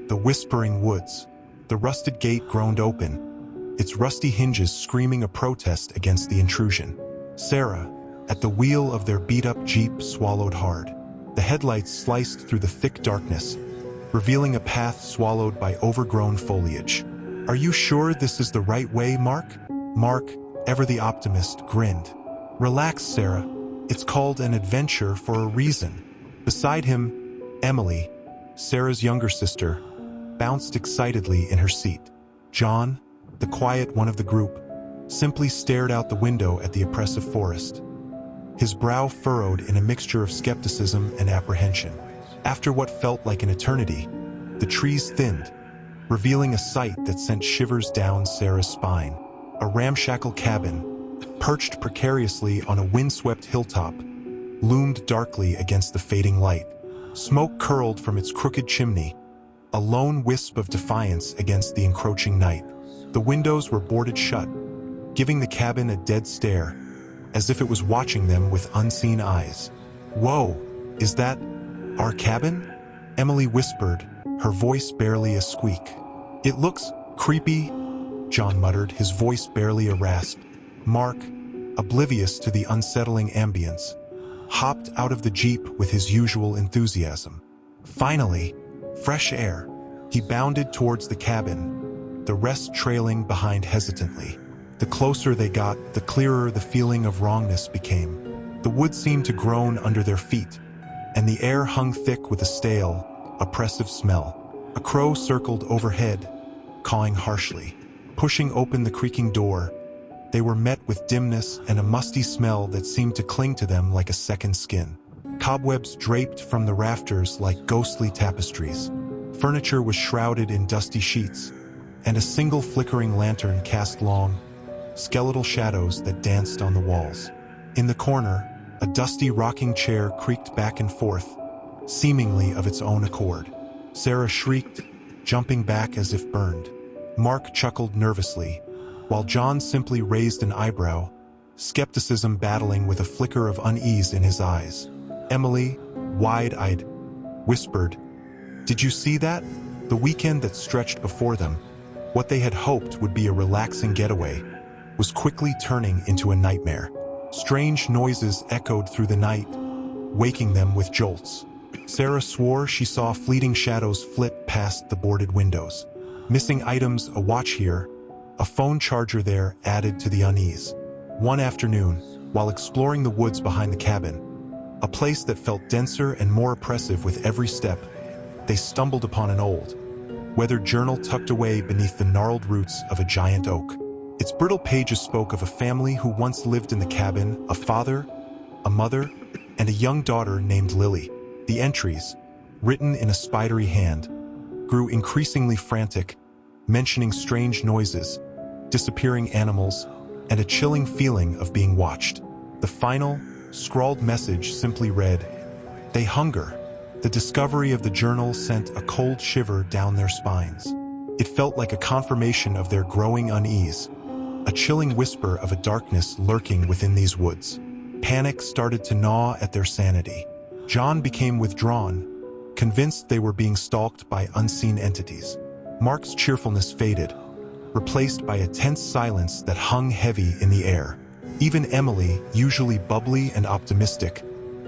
The whispering woods. The rusted gate groaned open, its rusty hinges screaming a protest against the intrusion. Sarah, at the wheel of their beat-up Jeep, swallowed hard. The headlights sliced through the thick darkness, revealing a path swallowed by overgrown foliage. "Are you sure this is the right way, Mark?" Mark, ever the optimist, grinned. "Relax, Sarah. It's called an adventure for a reason." Beside him, Emily, Sarah's younger sister, bounced excitedly in her seat. John, the quiet one of the group, simply stared out the window at the oppressive forest, his brow furrowed in a mixture of skepticism and apprehension. After what felt like an eternity, the trees thinned, revealing a sight that sent shivers down Sarah's spine. A ramshackle cabin, perched precariously on a windswept hilltop, loomed darkly against the fading light. Smoke curled from its crooked chimney, a lone wisp of defiance against the encroaching night. The windows were boarded shut, giving the cabin a dead stare, as if it was watching them with unseen eyes. "Whoa, is that our cabin?" Emily whispered, her voice barely a squeak. "It looks creepy," John muttered, his voice barely a rasp. Mark, oblivious to the unsettling ambience, hopped out of the Jeep with his usual enthusiasm. Finally, fresh air. He bounded towards the cabin, the rest trailing behind hesitantly. The closer they got, the clearer the feeling of wrongness became. The wood seemed to groan under their feet, and the air hung thick with a stale, oppressive smell. A crow circled overhead, cawing harshly. Pushing open the creaking door, they were met with dimness and a musty smell that seemed to cling to them like a second skin. Cobwebs draped from the rafters like ghostly tapestries. Furniture was shrouded in dusty sheets, and a single flickering lantern cast long, skeletal shadows that danced on the walls. In the corner, a dusty rocking chair creaked back and forth, seemingly of its own accord. Sarah shrieked, jumping back as if burned. Mark chuckled nervously, while John simply raised an eyebrow, skepticism battling with a flicker of unease in his eyes. Emily, wide-eyed, whispered, "Did you see that?" The weekend that stretched before them, what they had hoped would be a relaxing getaway, was quickly turning into a nightmare. Strange noises echoed through the night, waking them with jolts. Sarah swore she saw fleeting shadows flit past the boarded windows. Missing items, a watch here, a phone charger there, added to the unease. One afternoon, while exploring the woods behind the cabin, a place that felt denser and more oppressive with every step, they stumbled upon an old, weathered journal tucked away beneath the gnarled roots of a giant oak. Its brittle pages spoke of a family who once lived in the cabin, a father, a mother, and a young daughter named Lily. The entries, written in a spidery hand, grew increasingly frantic, mentioning strange noises, disappearing animals, and a chilling feeling of being watched. The final, scrawled message simply read, "They hunger." The discovery of the journal sent a cold shiver down their spines. It felt like a confirmation of their growing unease, a chilling whisper of a darkness lurking within these woods. Panic started to gnaw at their sanity. John became withdrawn, convinced they were being stalked by unseen entities. Mark's cheerfulness faded, replaced by a tense silence that hung heavy in the air. Even Emily, usually bubbly and optimistic,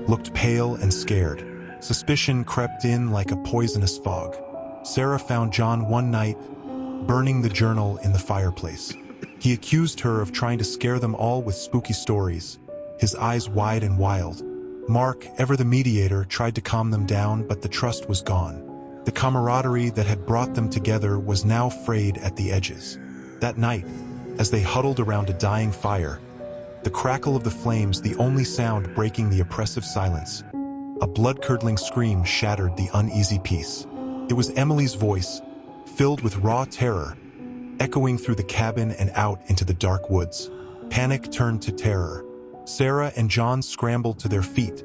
looked pale and scared. Suspicion crept in like a poisonous fog. Sarah found John one night, burning the journal in the fireplace. He accused her of trying to scare them all with spooky stories, his eyes wide and wild. Mark, ever the mediator, tried to calm them down, but the trust was gone. The camaraderie that had brought them together was now frayed at the edges. That night, as they huddled around a dying fire, the crackle of the flames the only sound breaking the oppressive silence, a blood-curdling scream shattered the uneasy peace. It was Emily's voice, filled with raw terror, echoing through the cabin and out into the dark woods. Panic turned to terror. Sarah and John scrambled to their feet,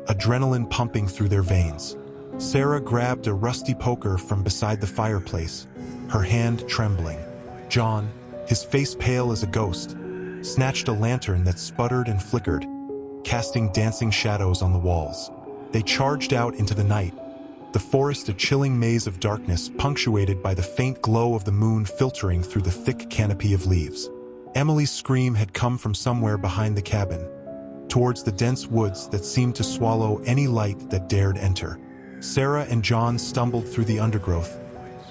adrenaline pumping through their veins. Sarah grabbed a rusty poker from beside the fireplace, her hand trembling. John, his face pale as a ghost, snatched a lantern that sputtered and flickered, casting dancing shadows on the walls. They charged out into the night, the forest a chilling maze of darkness punctuated by the faint glow of the moon filtering through the thick canopy of leaves. Emily's scream had come from somewhere behind the cabin, towards the dense woods that seemed to swallow any light that dared enter. Sarah and John stumbled through the undergrowth,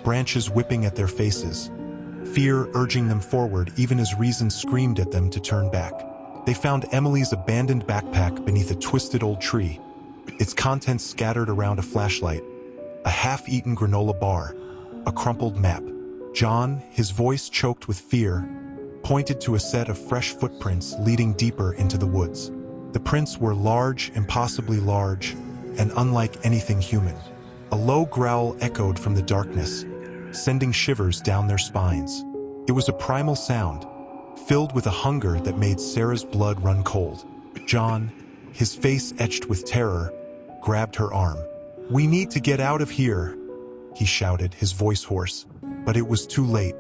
branches whipping at their faces, fear urging them forward even as reason screamed at them to turn back. They found Emily's abandoned backpack beneath a twisted old tree, its contents scattered around a flashlight, a half-eaten granola bar, a crumpled map. John, his voice choked with fear, pointed to a set of fresh footprints leading deeper into the woods. The prints were large, impossibly large, and unlike anything human. A low growl echoed from the darkness, sending shivers down their spines. It was a primal sound, filled with a hunger that made Sarah's blood run cold. John, his face etched with terror, grabbed her arm. "We need to get out of here," he shouted, his voice hoarse. But it was too late.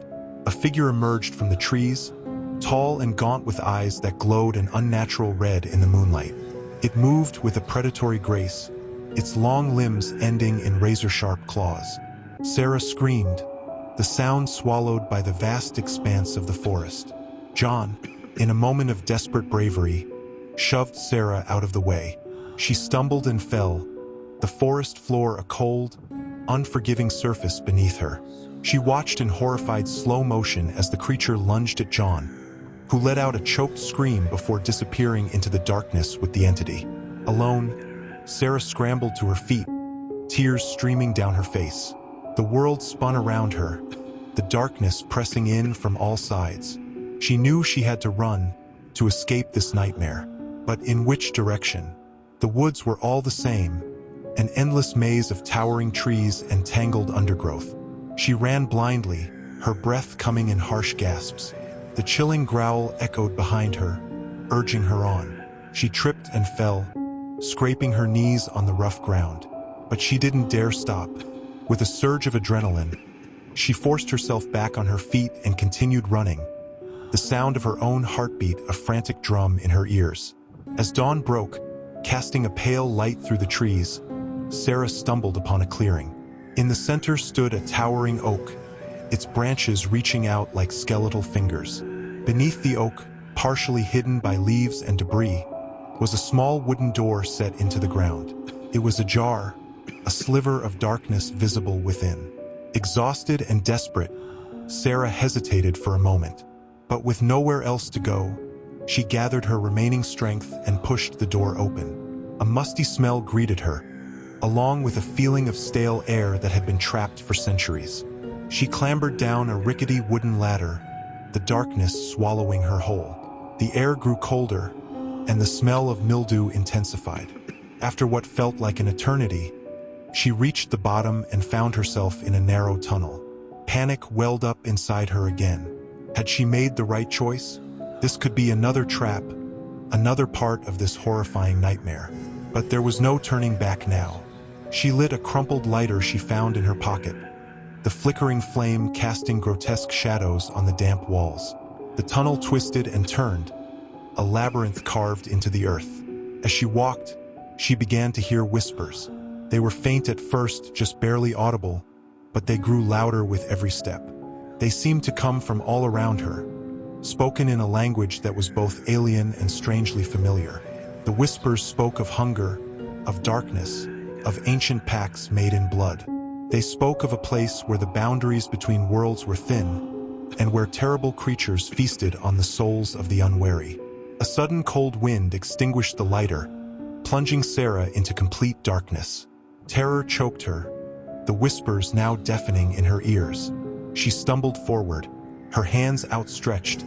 A figure emerged from the trees, tall and gaunt with eyes that glowed an unnatural red in the moonlight. It moved with a predatory grace, its long limbs ending in razor-sharp claws. Sarah screamed, the sound swallowed by the vast expanse of the forest. John, in a moment of desperate bravery, shoved Sarah out of the way. She stumbled and fell, the forest floor a cold, unforgiving surface beneath her. She watched in horrified slow motion as the creature lunged at John, who let out a choked scream before disappearing into the darkness with the entity. Alone, Sarah scrambled to her feet, tears streaming down her face. The world spun around her, the darkness pressing in from all sides. She knew she had to run, to escape this nightmare. But in which direction? The woods were all the same, an endless maze of towering trees and tangled undergrowth. She ran blindly, her breath coming in harsh gasps. The chilling growl echoed behind her, urging her on. She tripped and fell, scraping her knees on the rough ground. But she didn't dare stop. With a surge of adrenaline, she forced herself back on her feet and continued running, the sound of her own heartbeat a frantic drum in her ears. As dawn broke, casting a pale light through the trees, Sarah stumbled upon a clearing. In the center stood a towering oak, its branches reaching out like skeletal fingers. Beneath the oak, partially hidden by leaves and debris, was a small wooden door set into the ground. It was ajar, a sliver of darkness visible within. Exhausted and desperate, Sarah hesitated for a moment. But with nowhere else to go, she gathered her remaining strength and pushed the door open. A musty smell greeted her, along with a feeling of stale air that had been trapped for centuries. She clambered down a rickety wooden ladder, the darkness swallowing her whole. The air grew colder, and the smell of mildew intensified. After what felt like an eternity, she reached the bottom and found herself in a narrow tunnel. Panic welled up inside her again. Had she made the right choice? This could be another trap, another part of this horrifying nightmare. But there was no turning back now. She lit a crumpled lighter she found in her pocket, the flickering flame casting grotesque shadows on the damp walls. The tunnel twisted and turned, a labyrinth carved into the earth. As she walked, she began to hear whispers. They were faint at first, just barely audible, but they grew louder with every step. They seemed to come from all around her, spoken in a language that was both alien and strangely familiar. The whispers spoke of hunger, of darkness, of ancient pacts made in blood. They spoke of a place where the boundaries between worlds were thin, and where terrible creatures feasted on the souls of the unwary. A sudden cold wind extinguished the lighter, plunging Sarah into complete darkness. Terror choked her, the whispers now deafening in her ears. She stumbled forward, her hands outstretched,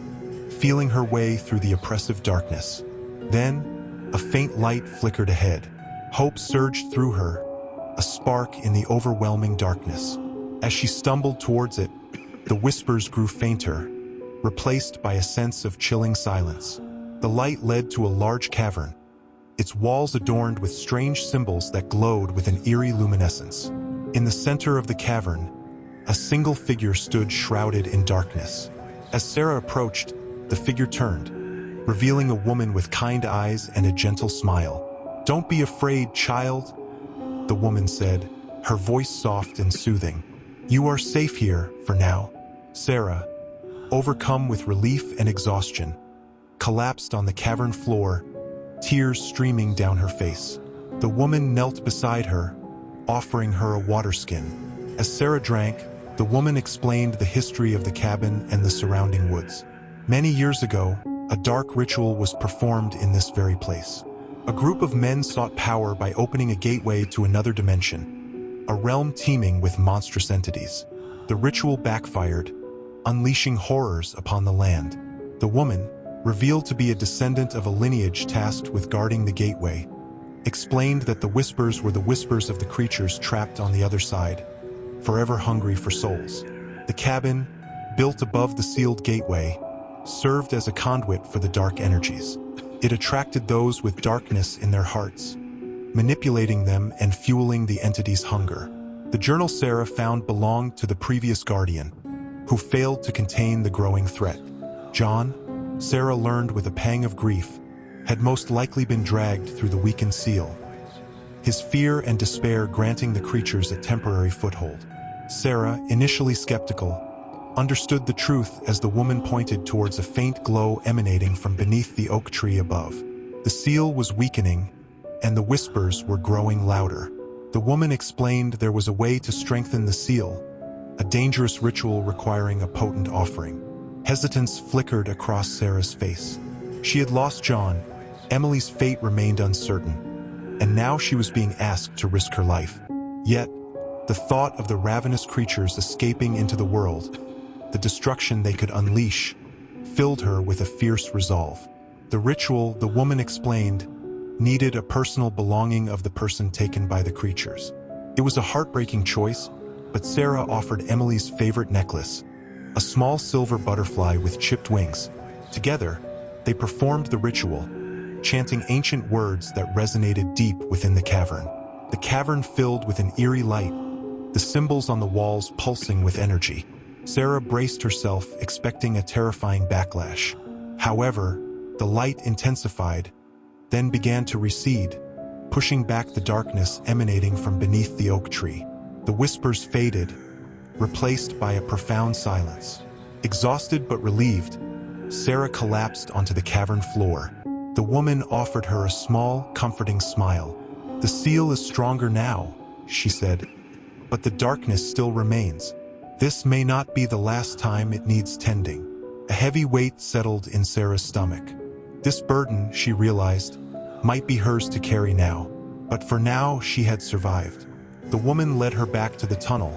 feeling her way through the oppressive darkness. Then, a faint light flickered ahead. Hope surged through her, a spark in the overwhelming darkness. As she stumbled towards it, the whispers grew fainter, replaced by a sense of chilling silence. The light led to a large cavern, its walls adorned with strange symbols that glowed with an eerie luminescence. In the center of the cavern, a single figure stood shrouded in darkness. As Sarah approached, the figure turned, revealing a woman with kind eyes and a gentle smile. "Don't be afraid, child," the woman said, her voice soft and soothing. "You are safe here, for now." Sarah, overcome with relief and exhaustion, collapsed on the cavern floor, tears streaming down her face. The woman knelt beside her, offering her a water skin. As Sarah drank, the woman explained the history of the cabin and the surrounding woods. Many years ago, a dark ritual was performed in this very place. A group of men sought power by opening a gateway to another dimension, a realm teeming with monstrous entities. The ritual backfired, unleashing horrors upon the land. The woman, revealed to be a descendant of a lineage tasked with guarding the gateway, explained that the whispers were the whispers of the creatures trapped on the other side, forever hungry for souls. The cabin, built above the sealed gateway, served as a conduit for the dark energies. It attracted those with darkness in their hearts, manipulating them and fueling the entity's hunger. The journal Sarah found belonged to the previous guardian, who failed to contain the growing threat. John, Sarah learned with a pang of grief, had most likely been dragged through the weakened seal, his fear and despair granting the creatures a temporary foothold. Sarah, initially skeptical, understood the truth as the woman pointed towards a faint glow emanating from beneath the oak tree above. The seal was weakening, and the whispers were growing louder. The woman explained there was a way to strengthen the seal, a dangerous ritual requiring a potent offering. Hesitance flickered across Sarah's face. She had lost John, Emily's fate remained uncertain, and now she was being asked to risk her life. Yet, the thought of the ravenous creatures escaping into the world, the destruction they could unleash, filled her with a fierce resolve. The ritual, the woman explained, needed a personal belonging of the person taken by the creatures. It was a heartbreaking choice, but Sarah offered Emily's favorite necklace, a small silver butterfly with chipped wings. Together, they performed the ritual, chanting ancient words that resonated deep within the cavern. The cavern filled with an eerie light, the symbols on the walls pulsing with energy. Sarah braced herself, expecting a terrifying backlash. However, the light intensified, then began to recede, pushing back the darkness emanating from beneath the oak tree. The whispers faded, replaced by a profound silence. Exhausted but relieved, Sarah collapsed onto the cavern floor. The woman offered her a small, comforting smile. "The seal is stronger now," she said, "but the darkness still remains. This may not be the last time it needs tending." A heavy weight settled in Sarah's stomach. This burden, she realized, might be hers to carry now, but for now she had survived. The woman led her back to the tunnel,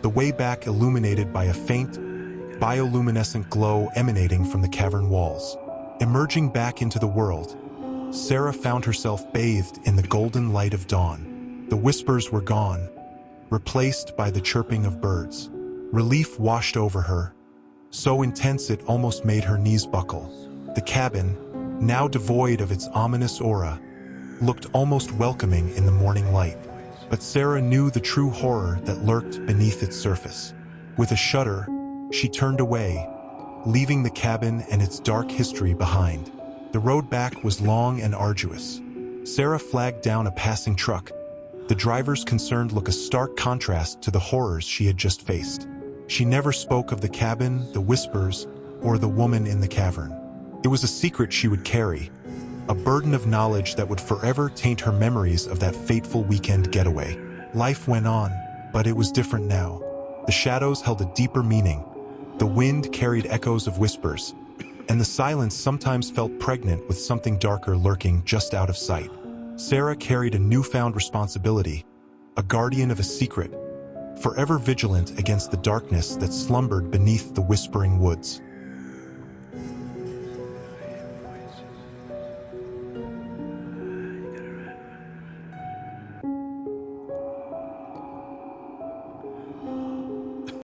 the way back illuminated by a faint, bioluminescent glow emanating from the cavern walls. Emerging back into the world, Sarah found herself bathed in the golden light of dawn. The whispers were gone, replaced by the chirping of birds. Relief washed over her, so intense it almost made her knees buckle. The cabin, now devoid of its ominous aura, looked almost welcoming in the morning light. But Sarah knew the true horror that lurked beneath its surface. With a shudder, she turned away, leaving the cabin and its dark history behind. The road back was long and arduous. Sarah flagged down a passing truck, the driver's concerned look a stark contrast to the horrors she had just faced. She never spoke of the cabin, the whispers, or the woman in the cavern. It was a secret she would carry, a burden of knowledge that would forever taint her memories of that fateful weekend getaway. Life went on, but it was different now. The shadows held a deeper meaning. The wind carried echoes of whispers, and the silence sometimes felt pregnant with something darker lurking just out of sight. Sarah carried a newfound responsibility, a guardian of a secret, forever vigilant against the darkness that slumbered beneath the whispering woods.